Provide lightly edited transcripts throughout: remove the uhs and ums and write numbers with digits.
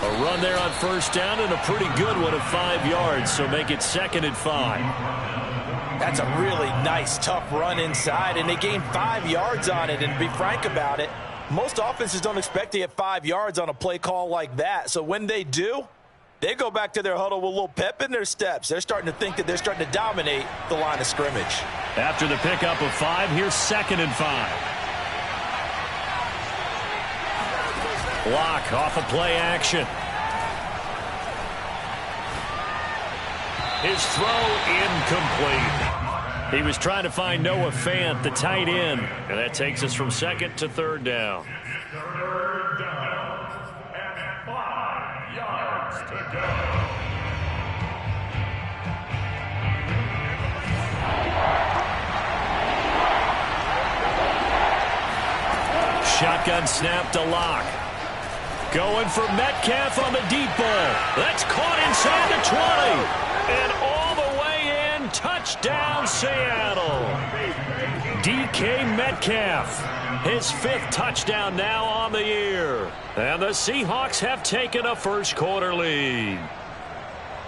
A run there on first down and a pretty good one of 5 yards, so make it 2nd and 5. That's a really nice, tough run inside, and they gained 5 yards on it. And to be frank about it, most offenses don't expect to get 5 yards on a play call like that. So when they do, they go back to their huddle with a little pep in their steps. They're starting to think that they're starting to dominate the line of scrimmage. After the pickup of 5, here's 2nd and 5. Block off a play action. His throw incomplete. He was trying to find Noah Fant, the tight end. And that takes us from 2nd to 3rd down. 3rd down and 5 yards to go. Shotgun snap to Lock. Going for Metcalf on the deep ball. That's caught inside the 20. And all the way in. Touchdown, Seattle. DK Metcalf. His 5th touchdown now on the year. And the Seahawks have taken a first-quarter lead.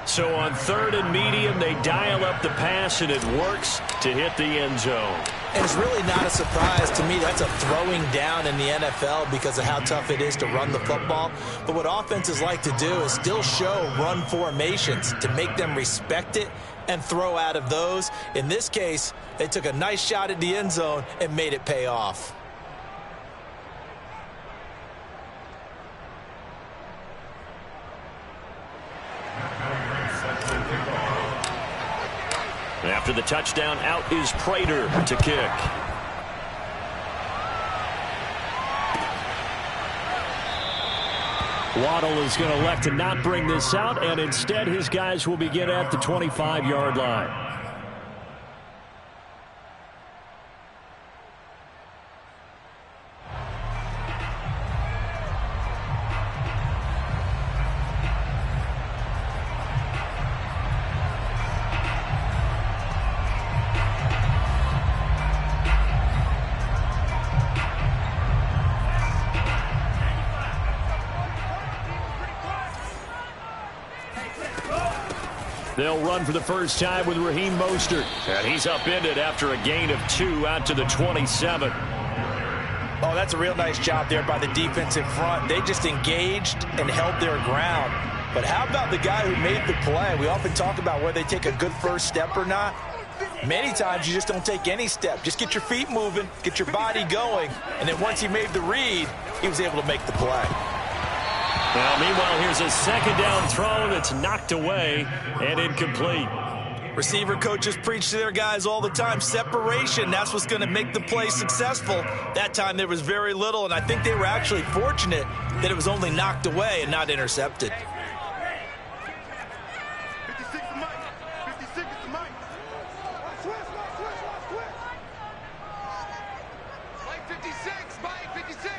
So on 3rd and medium, they dial up the pass, and it works to hit the end zone. And it's really not a surprise to me. That's a throwing down in the NFL because of how tough it is to run the football. But what offenses like to do is still show run formations to make them respect it and throw out of those. In this case, they took a nice shot at the end zone and made it pay off. After the touchdown, out is Prater to kick. Waddle is going to elect to not bring this out, and instead his guys will begin at the 25-yard line. They'll run for the first time with Raheem Mostert. And he's upended after a gain of 2 out to the 27. Oh, that's a real nice job there by the defense in front. They just engaged and held their ground. But how about the guy who made the play? We often talk about whether they take a good first step or not. Many times you just don't take any step. Just get your feet moving, get your body going, and then once he made the read, he was able to make the play. Well, meanwhile, here's a 2nd down throw that's knocked away and incomplete. Receiver coaches preach to their guys all the time. Separation, that's what's going to make the play successful. That time there was very little, and I think they were actually fortunate that it was only knocked away and not intercepted. 56 to Mike. 56 to Mike. Mike 56. Mike 56.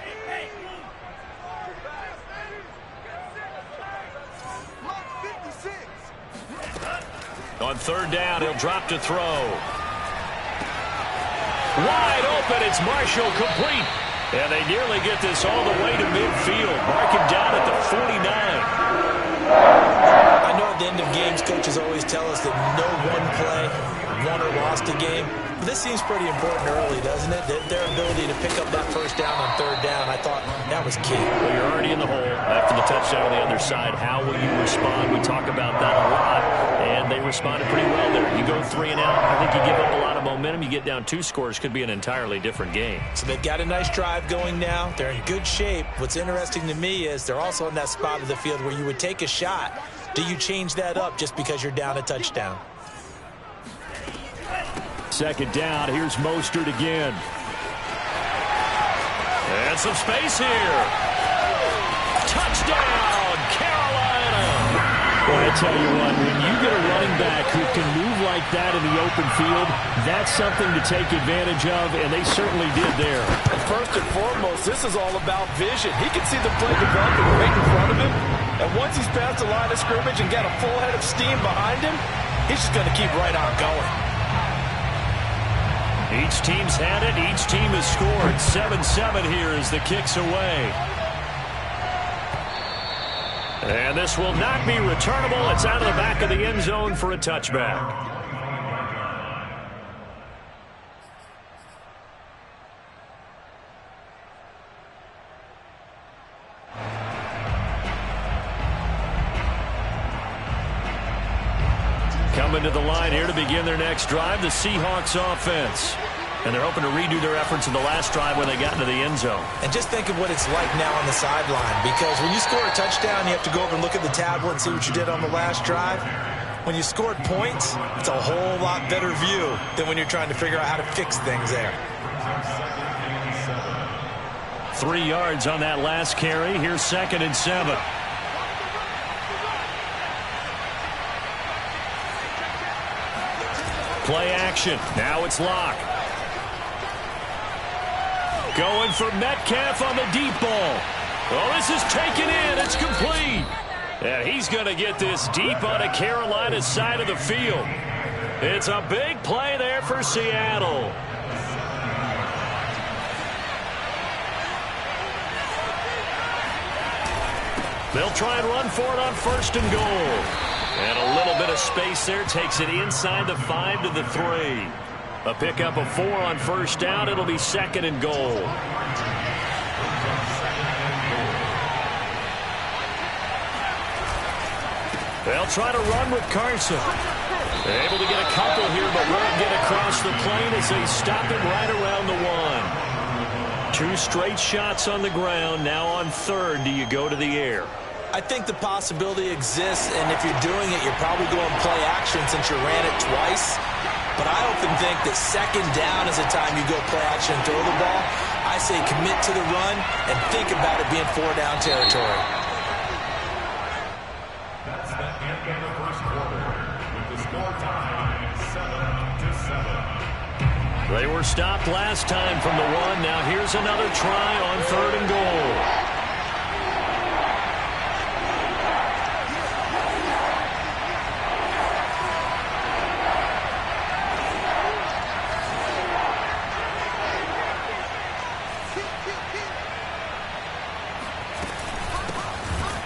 On 3rd down, he'll drop to throw. Wide open, it's Marshall, complete. And they nearly get this all the way to midfield. Mark him down at the 49. I know at the end of games, coaches always tell us that no one play won or lost a game. But this seems pretty important early, doesn't it? Their ability to pick up that first down on 3rd down, I thought that was key. Well, you're already in the hole after the touchdown on the other side. How will you respond? We talk about that a lot, and they responded pretty well there. You go 3 and out, I think you give up a lot of momentum. You get down 2 scores, could be an entirely different game. So they've got a nice drive going now. They're in good shape. What's interesting to me is they're also in that spot of the field where you would take a shot. Do you change that up just because you're down a touchdown? 2nd down, here's Mostert again. And some space here. Touchdown, Carolina. Boy, I tell you what, when you get a running back who can move like that in the open field, that's something to take advantage of, and they certainly did there. First and foremost, this is all about vision. He can see the play developing right in front of him, and once he's past the line of scrimmage and got a full head of steam behind him, he's just going to keep right on going. Each team's had it. Each team has scored. 7-7 here as the kick's away. And this will not be returnable. It's out of the back of the end zone for a touchback. Coming to the line here to begin their next drive, the Seahawks offense. And they're hoping to redo their efforts in the last drive when they got into the end zone. And just think of what it's like now on the sideline, because when you score a touchdown, you have to go over and look at the tablet and see what you did on the last drive. When you scored points, it's a whole lot better view than when you're trying to figure out how to fix things there. 3 yards on that last carry. Here's 2nd and 7. Play action. Now it's Locke. Going for Metcalf on the deep ball. Well, this is taken in. It's complete. And he's going to get this deep on a Carolina side of the field. It's a big play there for Seattle. They'll try and run for it on 1st and goal. And a little bit of space there takes it inside the 5 to the 3. A pickup of 4 on 1st down. It'll be 2nd and goal. They'll try to run with Carson. They're able to get a couple here, but won't get across the plane as they stop it right around the 1. 2 straight shots on the ground. Now on 3rd, do you go to the air? I think the possibility exists, and if you're doing it, you're probably going play action since you ran it twice. But I often think that 2nd down is the time you go play action and throw the ball. I say commit to the run and think about it being 4-down territory. That's the end of the first quarter, with the score tied 7-7. They were stopped last time from the 1. Now here's another try on 3rd and goal.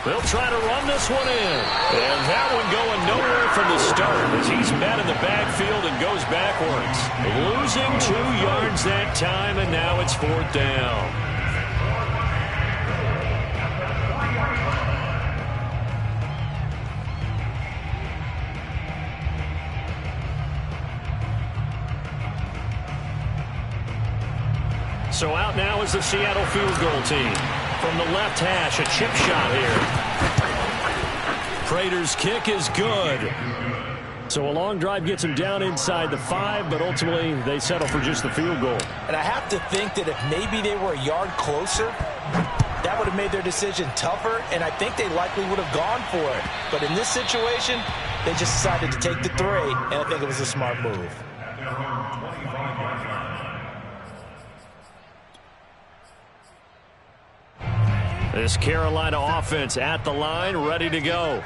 They'll try to run this one in. And that one going nowhere from the start as he's met in the backfield and goes backwards. Losing 2 yards that time, and now it's 4th down. So out now is the Seattle field goal team. From the left hash, a chip shot here. Prater's kick is good. So a long drive gets him down inside the 5, but ultimately they settle for just the field goal. And I have to think that if maybe they were a yard closer, that would have made their decision tougher, and I think they likely would have gone for it. But in this situation, they just decided to take the 3, and I think it was a smart move. This Carolina offense at the line, ready to go.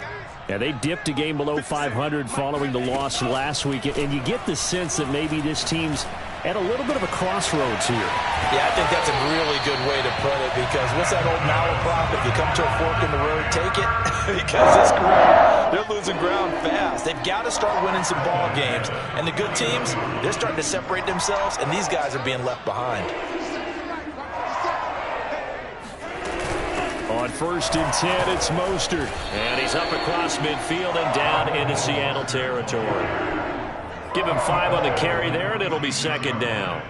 Yeah, they dipped a game below 500 following the loss last week, and you get the sense that maybe this team's at a little bit of a crossroads here. Yeah, I think that's a really good way to put it, because what's that old malaprop? If you come to a fork in the road, take it. Because this group, they're losing ground fast. They've got to start winning some ball games. And the good teams, they're starting to separate themselves, and these guys are being left behind. On 1st and 10, it's Mostert. And he's up across midfield and down into Seattle territory. Give him 5 on the carry there, and it'll be 2nd down.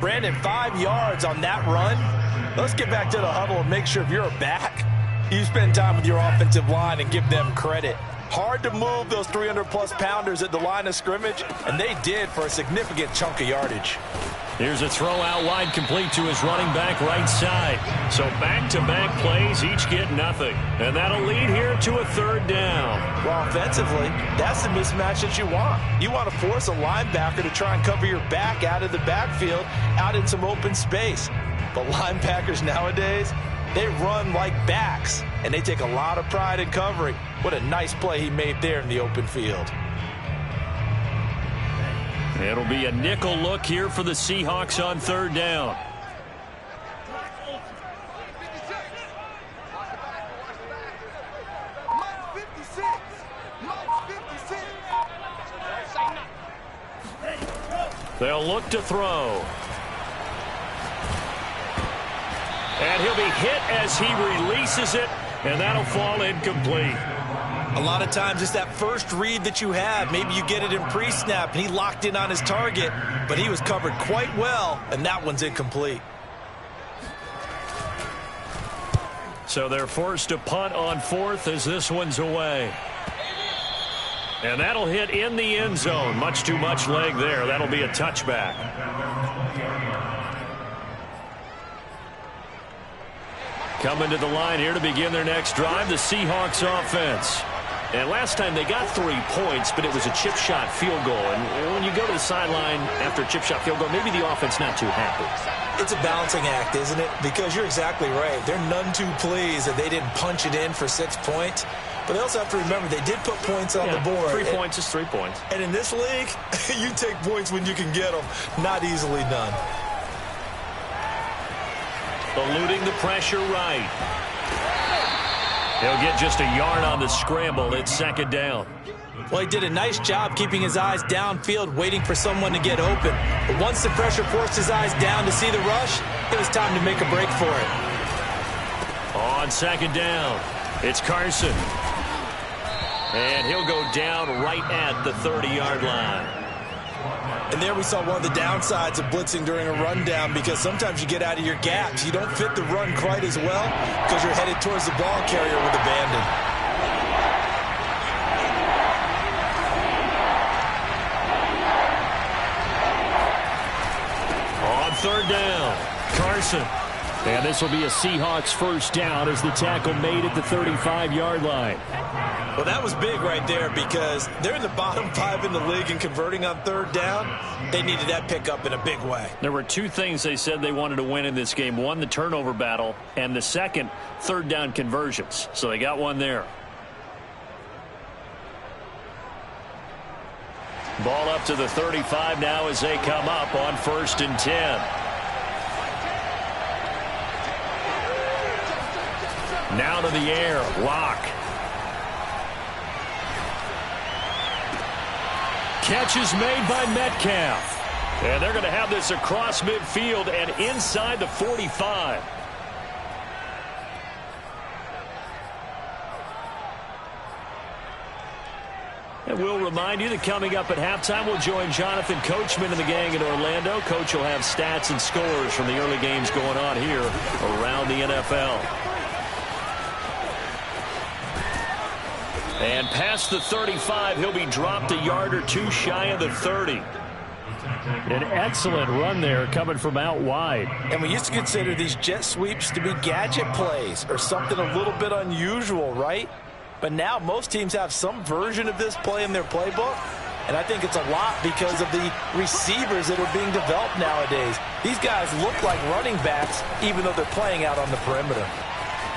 Brandon, 5 yards on that run. Let's get back to the huddle and make sure if you're a back, you spend time with your offensive line and give them credit. Hard to move those 300-plus pounders at the line of scrimmage, and they did for a significant chunk of yardage. Here's a throw out wide, complete to his running back right side. So back-to-back plays, each get nothing. And that'll lead here to a 3rd down. Well, offensively, that's the mismatch that you want. You want to force a linebacker to try and cover your back out of the backfield, out in some open space. But linebackers nowadays, they run like backs, and they take a lot of pride in covering. What a nice play he made there in the open field. It'll be a nickel look here for the Seahawks on 3rd down. They'll look to throw. And he'll be hit as he releases it, and that'll fall incomplete. A lot of times it's that first read that you have. Maybe you get it in pre-snap, and he locked in on his target, but he was covered quite well, and that one's incomplete. So they're forced to punt on fourth as this one's away. And that'll hit in the end zone. Much too much leg there. That'll be a touchback. Coming to the line here to begin their next drive, the Seahawks offense. And last time they got 3 points, but it was a chip shot field goal. And when you go to the sideline after a chip shot field goal, maybe the offense not too happy. It's a balancing act, isn't it? Because you're exactly right. They're none too pleased that they didn't punch it in for 6 points. But they also have to remember they did put points on the board. 3 points is 3 points. And in this league, you take points when you can get them. Not easily done. Eluding the pressure right. He'll get just a yard on the scramble. It's second down. Well, he did a nice job keeping his eyes downfield, waiting for someone to get open. But once the pressure forced his eyes down to see the rush, it was time to make a break for it. On second down, it's Carson. And he'll go down right at the 30-yard line. And there we saw one of the downsides of blitzing during a rundown, because sometimes you get out of your gaps. You don't fit the run quite as well because you're headed towards the ball carrier with abandon. On third down, Carson. And this will be a Seahawks first down as the tackle made at the 35-yard line. Well, that was big right there because they're in the bottom 5 in the league in converting on third down. They needed that pickup in a big way. There were 2 things they said they wanted to win in this game. One, the turnover battle, and the second, third down conversions. So they got one there. Ball up to the 35 now as they come up on 1st and 10. Now to the air, Locke. Catch is made by Metcalf. And they're going to have this across midfield and inside the 45. And we'll remind you that coming up at halftime, we'll join Jonathan Coachman and the gang in Orlando. Coach will have stats and scores from the early games going on here around the NFL. And past the 35, he'll be dropped a yard or 2 shy of the 30. An excellent run there coming from out wide. And we used to consider these jet sweeps to be gadget plays or something a little bit unusual, right? But now most teams have some version of this play in their playbook. And I think it's a lot because of the receivers that are being developed nowadays. These guys look like running backs even though they're playing out on the perimeter.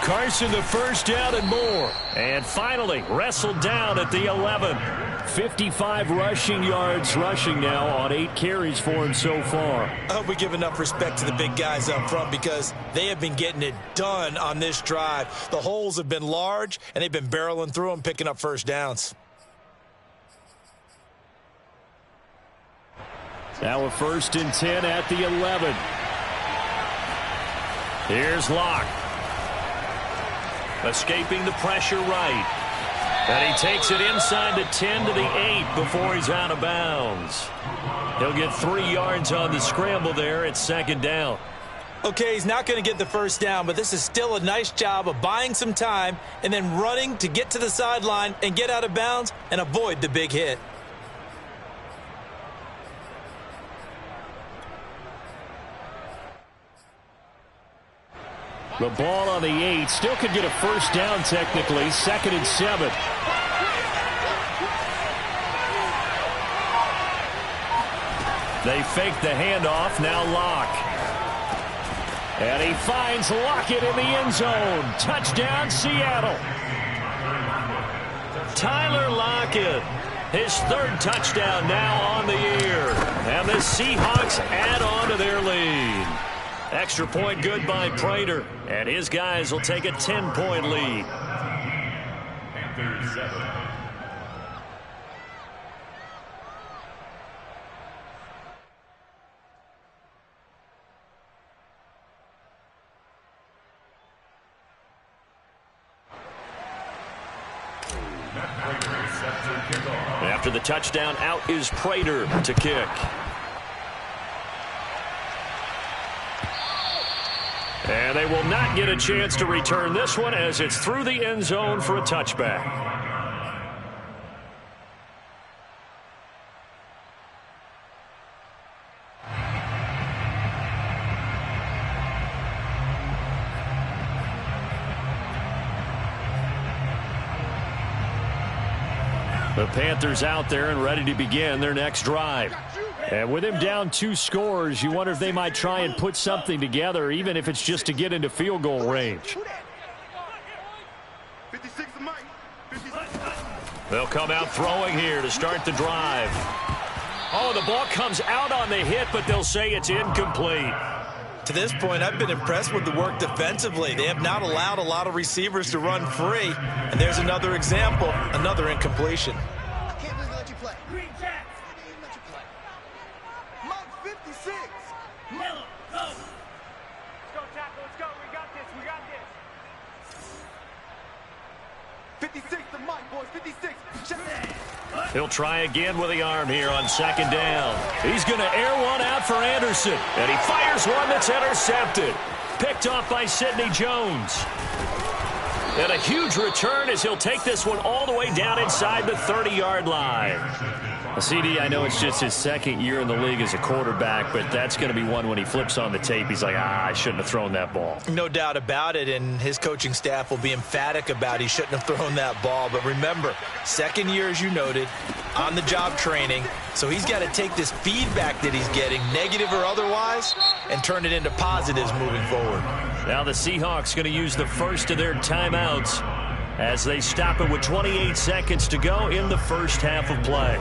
Carson the first down and more. And finally wrestled down at the 11. 55 rushing yards rushing now on 8 carries for him so far. I hope we give enough respect to the big guys up front because they have been getting it done on this drive. The holes have been large, and they've been barreling through them, picking up first downs. Now a 1st and 10 at the 11. Here's Locke. Escaping the pressure right. And he takes it inside the 10 to the 8 before he's out of bounds. He'll get 3 yards on the scramble there at second down. Okay, he's not going to get the first down, but this is still a nice job of buying some time and then running to get to the sideline and get out of bounds and avoid the big hit. The ball on the 8. Still could get a first down technically. 2nd and 7. They fake the handoff. Now Locke. And he finds Lockett in the end zone. Touchdown, Seattle. Tyler Lockett. His 3rd touchdown now on the year. And the Seahawks add on to their lead. Extra point good by Prater. And his guys will take a 10-point lead. Panthers 7. After the touchdown, out is Prater to kick. And they will not get a chance to return this one as it's through the end zone for a touchback. The Panthers out there and ready to begin their next drive. And with him down 2 scores, you wonder if they might try and put something together, even if it's just to get into field goal range. They'll come out throwing here to start the drive. Oh, the ball comes out on the hit, but they'll say it's incomplete. To this point, I've been impressed with the work defensively. They have not allowed a lot of receivers to run free. And there's another example, another incompletion. I can't believe they let you play. Green Jacks. They didn't let you play. Mike 56. Miller, go. Let's go, tackle. Let's go. We got this. We got this. 56 to Mike, boys. 56. Check it. He'll try again with the arm here on second down. He's going to air one out for Anderson. And he fires one that's intercepted. Picked off by Sidney Jones. And a huge return as he'll take this one all the way down inside the 30-yard line. CD, I know it's just his second year in the league as a quarterback, but that's going to be one when he flips on the tape. He's like, I shouldn't have thrown that ball. No doubt about it, and his coaching staff will be emphatic about he shouldn't have thrown that ball. But remember, second year, as you noted, on-the-job training, so he's got to take this feedback that he's getting, negative or otherwise, and turn it into positives moving forward. Now the Seahawks going to use the first of their timeouts as they stop it with 28 seconds to go in the first half of play.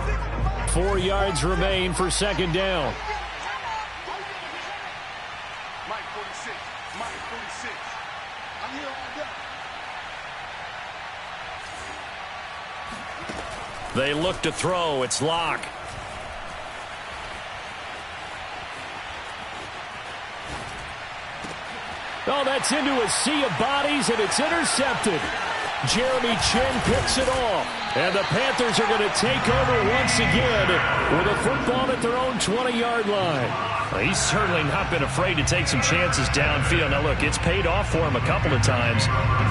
4 yards remain for second down. Mike 46. Mike 46. I'm here all day. They look to throw. It's Locke. Oh, that's into a sea of bodies, and it's intercepted. Jeremy Chin picks it off. And the Panthers are going to take over once again with a football at their own 20-yard line. Well, he's certainly not been afraid to take some chances downfield. Now, look, it's paid off for him a couple of times.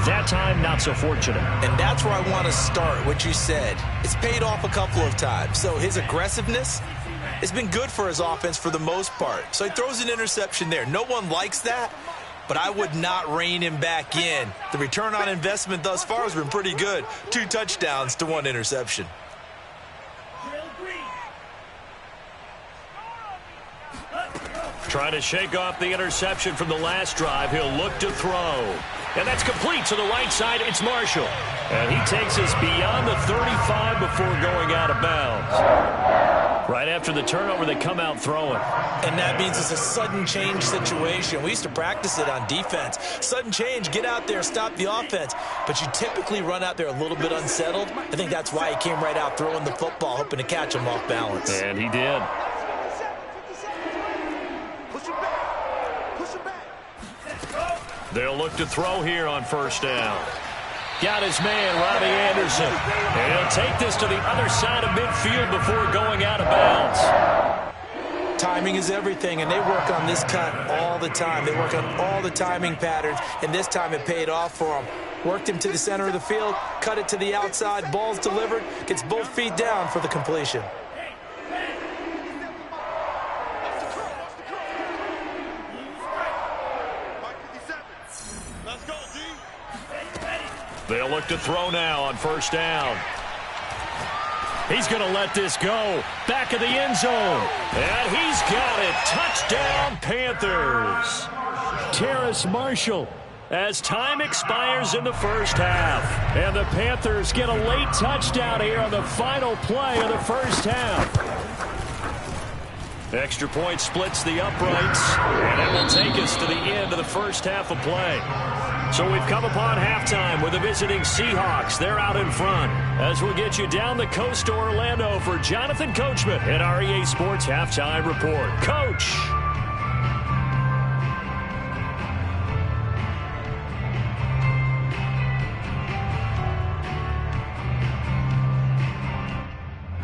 That time, not so fortunate. And that's where I want to start, what you said. It's paid off a couple of times. So his aggressiveness has been good for his offense for the most part. So he throws an interception there. No one likes that, but I would not rein him back in. The return on investment thus far has been pretty good. 2 touchdowns to 1 interception. Trying to shake off the interception from the last drive. He'll look to throw. And that's complete to the right side. It's Marshall. And he takes us beyond the 35 before going out of bounds. Right after the turnover, they come out throwing. And that means it's a sudden change situation. We used to practice it on defense. Sudden change, get out there, stop the offense. But you typically run out there a little bit unsettled. I think that's why he came right out throwing the football, hoping to catch him off balance. And he did. They'll look to throw here on first down. Got his man, Robbie Anderson. And he'll take this to the other side of midfield before going out of bounds. Timing is everything, and they work on this cut all the time. They work on all the timing patterns, and this time it paid off for him. Worked him to the center of the field, cut it to the outside, ball's delivered, gets both feet down for the completion. They'll look to throw now on first down. He's going to let this go. Back of the end zone. And he's got it. Touchdown, Panthers. Terrace Marshall as time expires in the first half. And the Panthers get a late touchdown here on the final play of the first half. Extra point splits the uprights. And it will take us to the end of the first half of play. So we've come upon halftime with the visiting Seahawks. They're out in front. As we'll get you down the coast to Orlando for Jonathan Coachman at our EA Sports Halftime Report. Coach.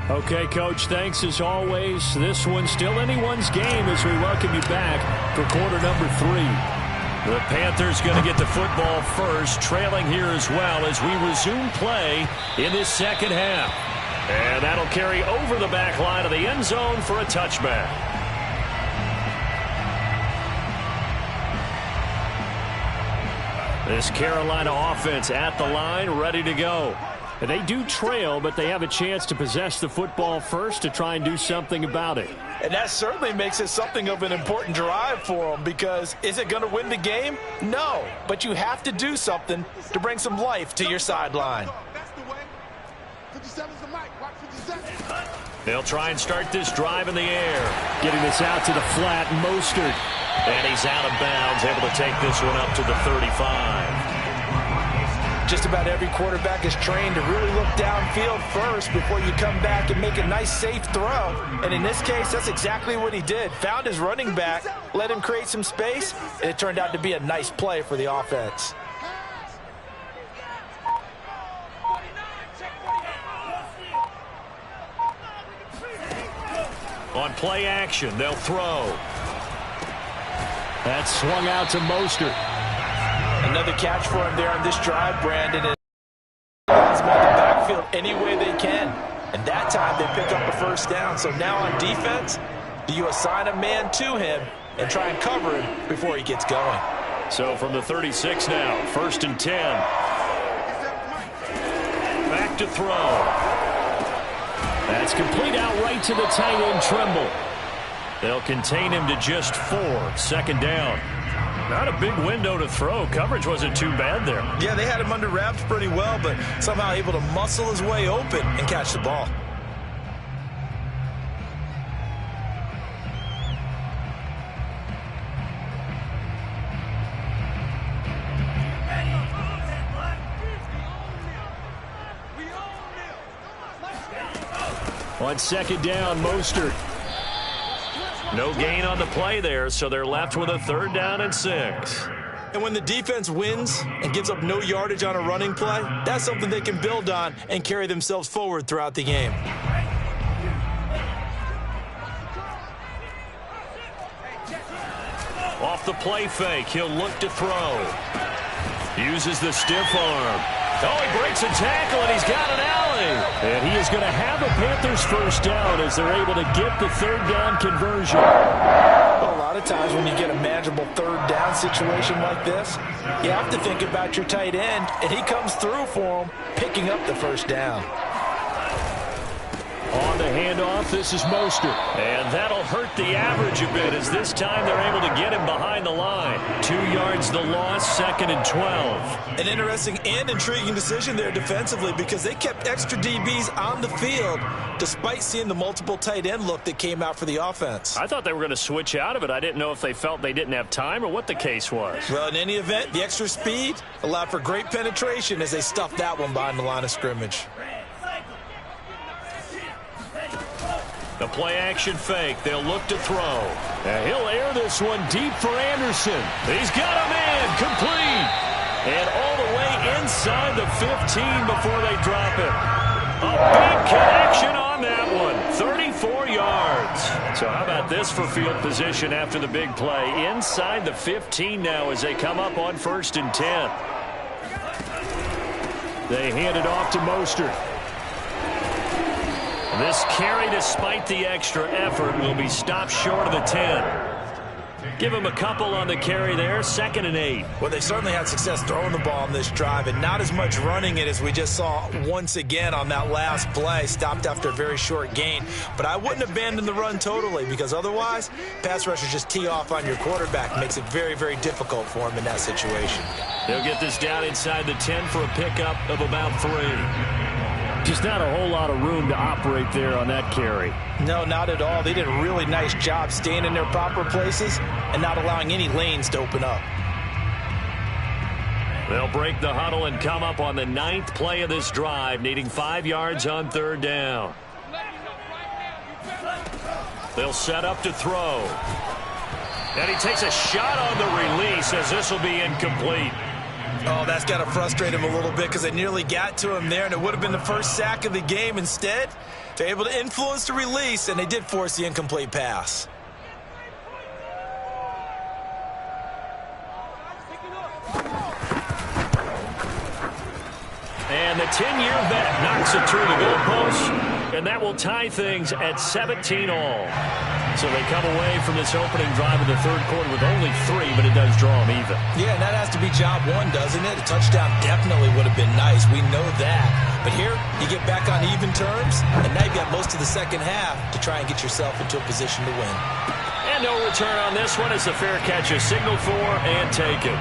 Okay, Coach, thanks as always. This one's still anyone's game as we welcome you back for quarter number 3. The Panthers going to get the football first, trailing here as well as we resume play in this second half. And that'll carry over the back line of the end zone for a touchback. This Carolina offense at the line, ready to go. And they do trail, but they have a chance to possess the football first to try and do something about it. And that certainly makes it something of an important drive for them, because is it going to win the game? No, but you have to do something to bring some life to your sideline. They'll try and start this drive in the air. Getting this out to the flat, Mostert. And he's out of bounds, able to take this one up to the 35. Just about every quarterback is trained to really look downfield first before you come back and make a nice, safe throw. And in this case, that's exactly what he did. Found his running back, let him create some space, and it turned out to be a nice play for the offense. On play action, they'll throw. That's swung out to Mostert. Another catch for him there on this drive, Brandon. He's moved the backfield any way they can. And that time they pick up a first down. So now on defense, do you assign a man to him and try and cover him before he gets going? So from the 36 now, 1st and 10. Back to throw. That's complete out right to the tight end, Trimble. They'll contain him to just 4. 2nd down. Not a big window to throw. Coverage wasn't too bad there. Yeah, they had him under wraps pretty well, but somehow able to muscle his way open and catch the ball. On 2nd down, Mostert. No gain on the play there, so they're left with a 3rd down and 6. And when the defense wins and gives up no yardage on a running play, that's something they can build on and carry themselves forward throughout the game. Off the play fake, he'll look to throw. Uses the stiff arm. Oh, he breaks a tackle, and he's got an alley. And he is going to have a Panthers first down as they're able to get the 3rd down conversion. Well, a lot of times when you get a manageable 3rd down situation like this, you have to think about your tight end, and he comes through for him, picking up the 1st down. On the handoff, this is Mostert. And that'll hurt the average a bit as this time they're able to get him behind the line. 2 yards the loss, 2nd and 12. An interesting and intriguing decision there defensively, because they kept extra DBs on the field despite seeing the multiple tight end look that came out for the offense. I thought they were going to switch out of it. I didn't know if they felt they didn't have time or what the case was. Well, in any event, the extra speed allowed for great penetration as they stuffed that one behind the line of scrimmage. The play-action fake. They'll look to throw. And he'll air this one deep for Anderson. He's got a man complete. And all the way inside the 15 before they drop it. A big connection on that one. 34 yards. So how about this for field position after the big play? Inside the 15 now as they come up on 1st and 10. They hand it off to Mostert. This carry, despite the extra effort, will be stopped short of the 10. Give him a couple on the carry there, 2nd and 8. Well, they certainly had success throwing the ball on this drive, and not as much running it as we just saw once again on that last play, stopped after a very short gain. But I wouldn't abandon the run totally, because otherwise, pass rushers just tee off on your quarterback. Makes it very, very difficult for him in that situation. They'll get this down inside the 10 for a pickup of about 3. Just not a whole lot of room to operate there on that carry. No, not at all. They did a really nice job staying in their proper places and not allowing any lanes to open up. They'll break the huddle and come up on the 9th play of this drive, needing 5 yards on 3rd down. They'll set up to throw. And he takes a shot on the release as this will be incomplete. Oh, that's got to frustrate him a little bit because they nearly got to him there, and it would have been the first sack of the game. Instead, they're able to influence the release, and they did force the incomplete pass. And the 10-year vet knocks it through the goalpost, and that will tie things at 17-all. So they come away from this opening drive of the third quarter with only 3, but it does draw them even. Yeah, and that has to be job one, doesn't it? A touchdown definitely would have been nice. We know that. But here, you get back on even terms, and now you've got most of the second half to try and get yourself into a position to win. And no return on this one as the fair catch is signaled for and taken.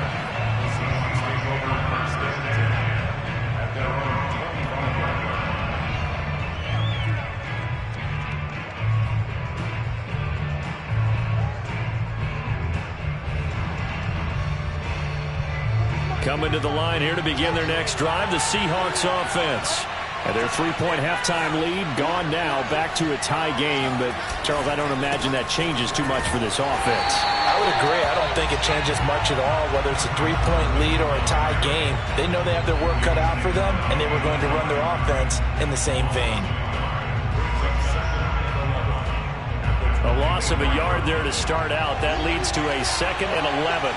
Coming to the line here to begin their next drive, the Seahawks offense. And their 3-point halftime lead gone now, back to a tie game. But, Charles, I don't imagine that changes too much for this offense. I would agree. I don't think it changes much at all, whether it's a 3-point lead or a tie game. They know they have their work cut out for them, and they were going to run their offense in the same vein. A loss of a yard there to start out. That leads to a 2nd and 11.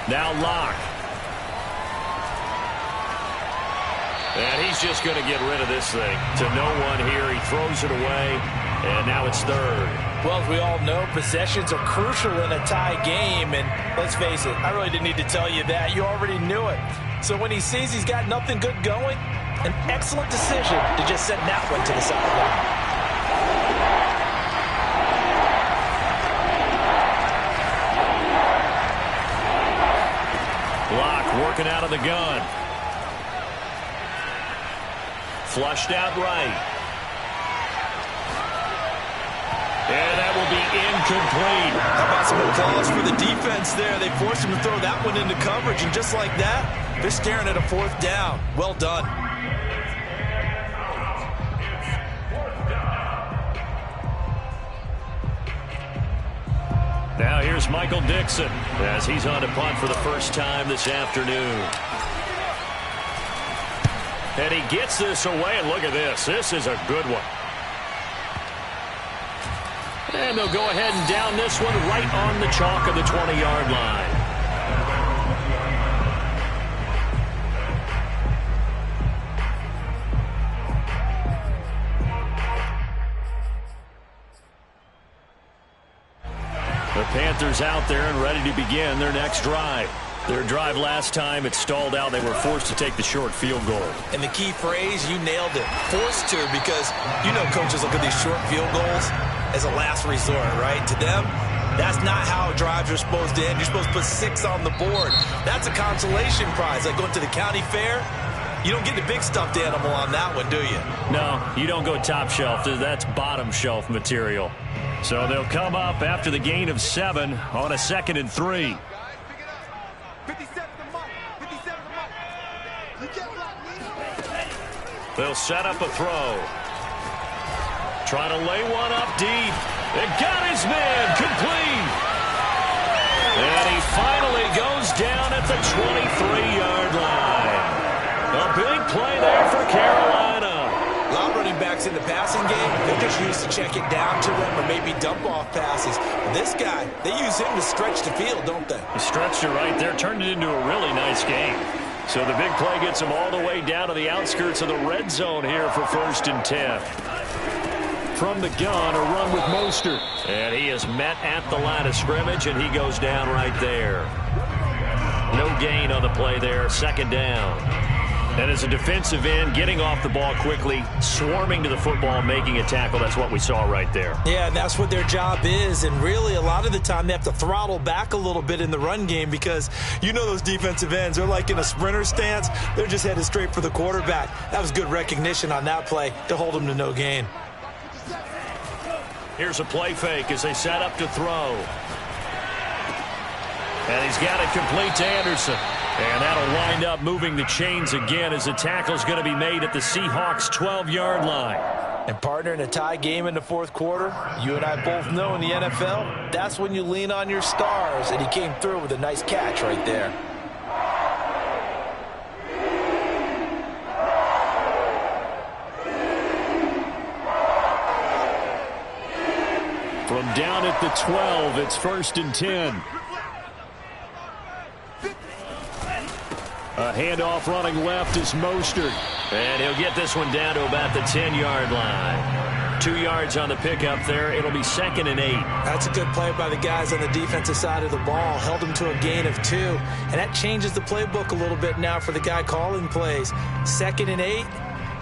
Now Locke. And he's just going to get rid of this thing. To no one here. He throws it away. And now it's 3rd. Well, as we all know, possessions are crucial in a tie game. And let's face it, I really didn't need to tell you that. You already knew it. So when he sees he's got nothing good going, an excellent decision to just send that one to the sideline. Working out of the gun. Flushed out right. And that will be incomplete. How about some applause for the defense there? They forced him to throw that one into coverage, and just like that, they're staring at a 4th down. Well done. Now here's Michael Dixon as he's on to punt for the first time this afternoon. And he gets this away, and look at this. This is a good one. And they'll go ahead and down this one right on the chalk of the 20-yard line. The Panthers out there and ready to begin their next drive. Their drive last time, it stalled out. They were forced to take the short field goal. And the key phrase, you nailed it. Forced to, because you know coaches look at these short field goals as a last resort, right? To them, that's not how drives are supposed to end. You're supposed to put 6 on the board. That's a consolation prize. Like going to the county fair, you don't get the big stuffed animal on that one, do you? No, you don't go top shelf. That's bottom shelf material. So they'll come up after the gain of 7 on a 2nd and 3. They'll set up a throw. Trying to lay one up deep. It got his man complete. And he finally goes down at the 23-yard line. A big play there for Carolina. A lot of running backs in the passing game, they're just used to check it down to them or maybe dump off passes. This guy, they use him to stretch the field, don't they? He stretched it right there, turned it into a really nice game. So the big play gets him all the way down to the outskirts of the red zone here for 1st and 10. From the gun, a run with Mostert. And he is met at the line of scrimmage, and he goes down right there. No gain on the play there, 2nd down. And as a defensive end, getting off the ball quickly, swarming to the football, making a tackle, that's what we saw right there. Yeah, and that's what their job is. And really, a lot of the time, they have to throttle back a little bit in the run game because you know those defensive ends, they're like in a sprinter stance. They're just headed straight for the quarterback. That was good recognition on that play to hold them to no gain. Here's a play fake as they set up to throw. And he's got it complete to Anderson. And that'll wind up moving the chains again as the tackle's going to be made at the Seahawks' 12-yard line. And partner, in a tie game in the fourth quarter, you and I both know in the NFL, that's when you lean on your stars, and he came through with a nice catch right there. From down at the 12, it's 1st and 10. A handoff running left is Mostert. And he'll get this one down to about the 10-yard line. 2 yards on the pickup there. It'll be 2nd and 8. That's a good play by the guys on the defensive side of the ball. Held him to a gain of 2. And that changes the playbook a little bit now for the guy calling plays. 2nd and 8.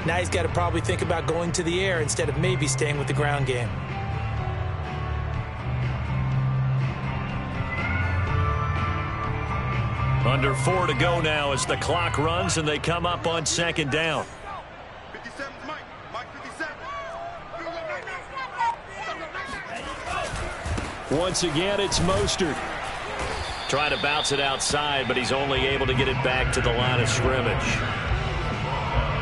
Now he's got to probably think about going to the air instead of maybe staying with the ground game. Under 4 to go now as the clock runs and they come up on 2nd down. 57, Mike 57. Once again, it's Mostert. Trying to bounce it outside, but he's only able to get it back to the line of scrimmage.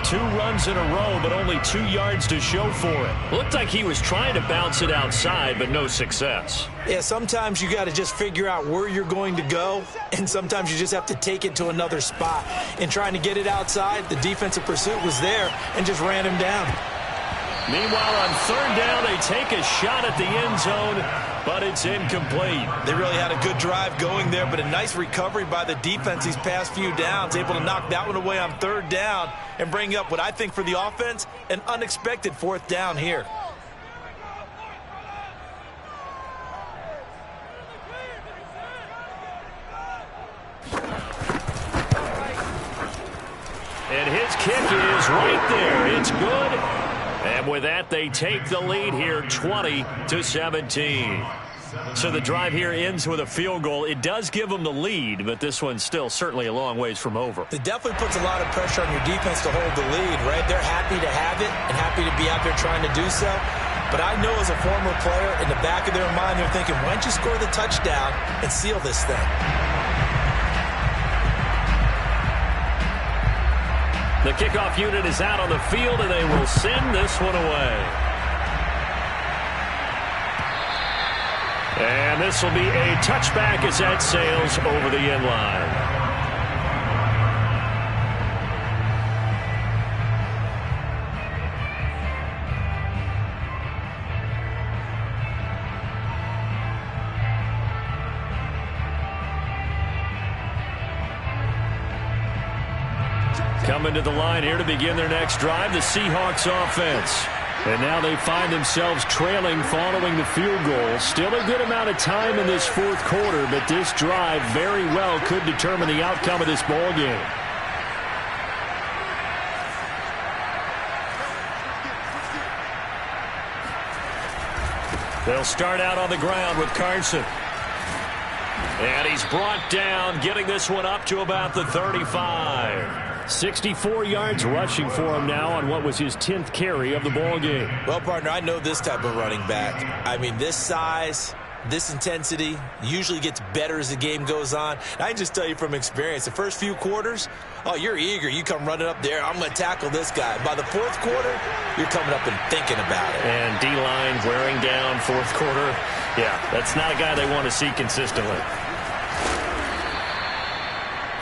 2 runs in a row, but only 2 yards to show for it. Looked like he was trying to bounce it outside, but no success. Yeah, sometimes you got to just figure out where you're going to go, and sometimes you just have to take it to another spot. And trying to get it outside, the defensive pursuit was there and just ran him down. Meanwhile, on 3rd down, they take a shot at the end zone, but it's incomplete. They really had a good drive going there, but a nice recovery by the defense these past few downs, able to knock that one away on 3rd down and bring up what I think for the offense, an unexpected 4th down here. And his kick is right there. It's good. And with that, they take the lead here, 20-17. So the drive here ends with a field goal. It does give them the lead, but this one's still certainly a long ways from over. It definitely puts a lot of pressure on your defense to hold the lead, right? They're happy to have it and happy to be out there trying to do so. But I know as a former player, in the back of their mind, they're thinking, why don't you score the touchdown and seal this thing? The kickoff unit is out on the field, and they will send this one away. And this will be a touchback as that sails over the end line. Coming to the line here to begin their next drive, the Seahawks offense. And now they find themselves trailing following the field goal. Still a good amount of time in this fourth quarter, but this drive very well could determine the outcome of this ball game. They'll start out on the ground with Carson. And he's brought down, getting this one up to about the 35. 64 yards rushing for him now on what was his 10th carry of the ball game. Well, partner, I know this type of running back. I mean, this size, this intensity usually gets better as the game goes on. And I can just tell you from experience, the first few quarters, oh, you're eager. You come running up there, I'm going to tackle this guy. By the fourth quarter, you're coming up and thinking about it. And D-line wearing down fourth quarter. Yeah, that's not a guy they want to see consistently.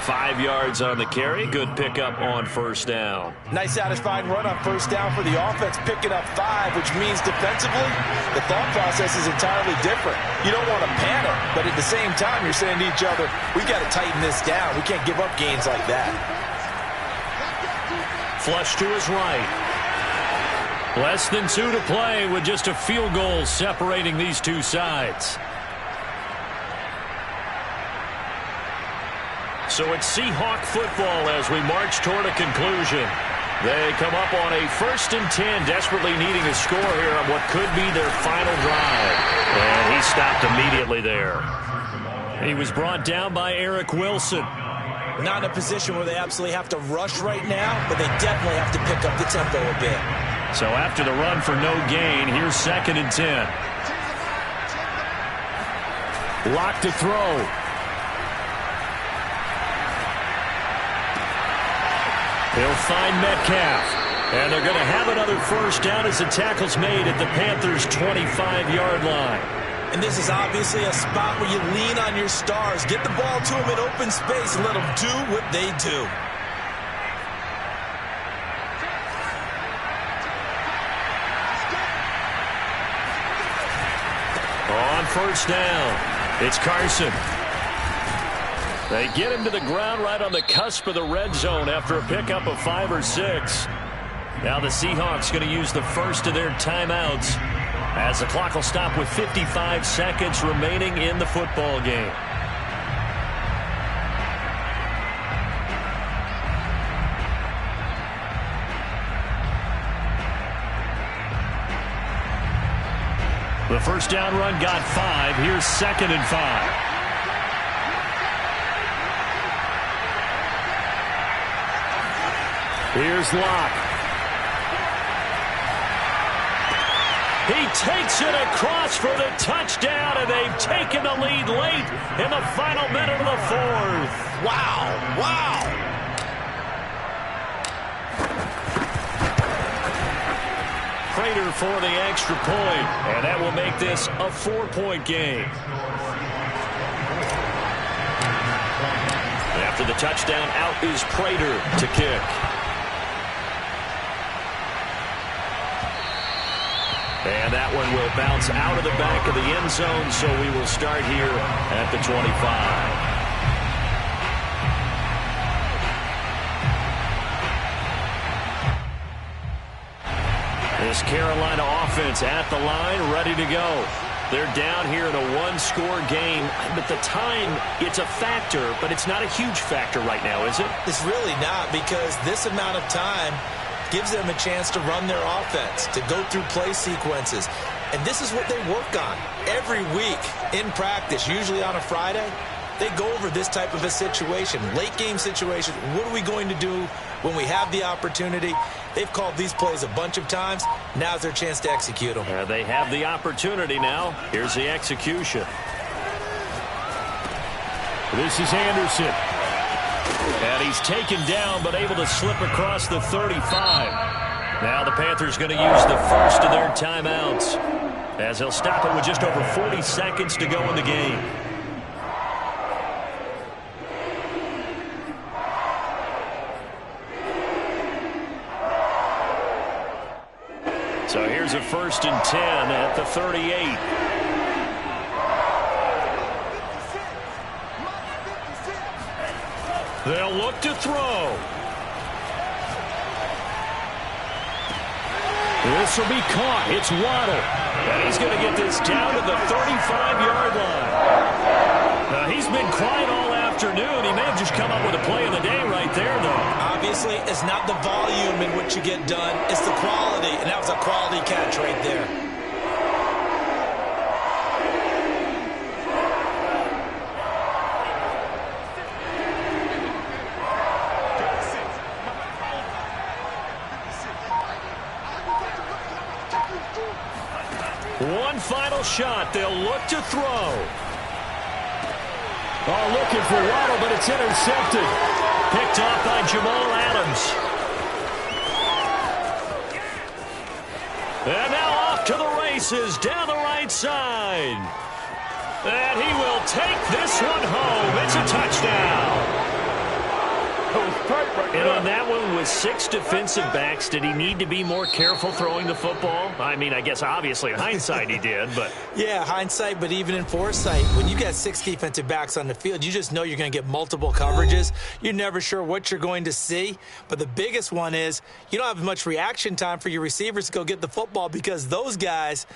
5 yards on the carry. Good pickup on first down. Nice satisfying run on first down for the offense, picking up 5, which means defensively, the thought process is entirely different. You don't want to panic, but at the same time, you're saying to each other, we got to tighten this down. We can't give up gains like that. Flush to his right. Less than 2 to play with just a field goal separating these two sides. So it's Seahawk football as we march toward a conclusion. They come up on a 1st and 10, desperately needing a score here on what could be their final drive. And he stopped immediately there. He was brought down by Eric Wilson. Not in a position where they absolutely have to rush right now, but they definitely have to pick up the tempo a bit. So after the run for no gain, here's 2nd and 10. Lock to throw. He'll find Metcalf. And they're going to have another first down as the tackle's made at the Panthers' 25-yard line. And this is obviously a spot where you lean on your stars. Get the ball to them in open space and let them do what they do. On first down, it's Carson. They get him to the ground right on the cusp of the red zone after a pickup of 5 or 6. Now the Seahawks going to use the first of their timeouts as the clock will stop with 55 seconds remaining in the football game. The first down run got 5. Here's 2nd and 5. Here's Locke. He takes it across for the touchdown, and they've taken the lead late in the final minute of the 4th. Wow, wow. Prater for the extra point, and that will make this a 4-point game. After the touchdown, out is Prater to kick. And that one will bounce out of the back of the end zone, so we will start here at the 25. This Carolina offense at the line, ready to go. They're down here in a one-score game, but the time, it's a factor, but it's not a huge factor right now, is it? It's really not, because this amount of time gives them a chance to run their offense, to go through play sequences. And this is what they work on every week in practice, usually on a Friday. They go over this type of a situation, late game situation. What are we going to do when we have the opportunity? They've called these plays a bunch of times. Now's their chance to execute them. They have the opportunity now. Here's the execution. This is Anderson. And he's taken down, but able to slip across the 35. Now the Panthers going to use the first of their timeouts, as they'll stop it with just over 40 seconds to go in the game. So here's a 1st and 10 at the 38. They'll look to throw. This will be caught. It's Waddle. And he's going to get this down to the 35-yard line. Now, he's been quiet all afternoon. He may have just come up with a play of the day right there, though. Obviously, it's not the volume in which you get done. It's the quality, and that was a quality catch right there. One final shot. They'll look to throw. Oh, looking for Waddle, but it's intercepted. Picked off by Jamal Adams. And now off to the races down the right side. And he will take this one home. It's a touchdown. And on that one, with 6 defensive backs, did he need to be more careful throwing the football? I mean, I guess obviously in hindsight he did, but... Yeah, hindsight, but even in foresight, when you got 6 defensive backs on the field, you just know you're going to get multiple coverages. You're never sure what you're going to see. But the biggest one is you don't have much reaction time for your receivers to go get the football, because those guys...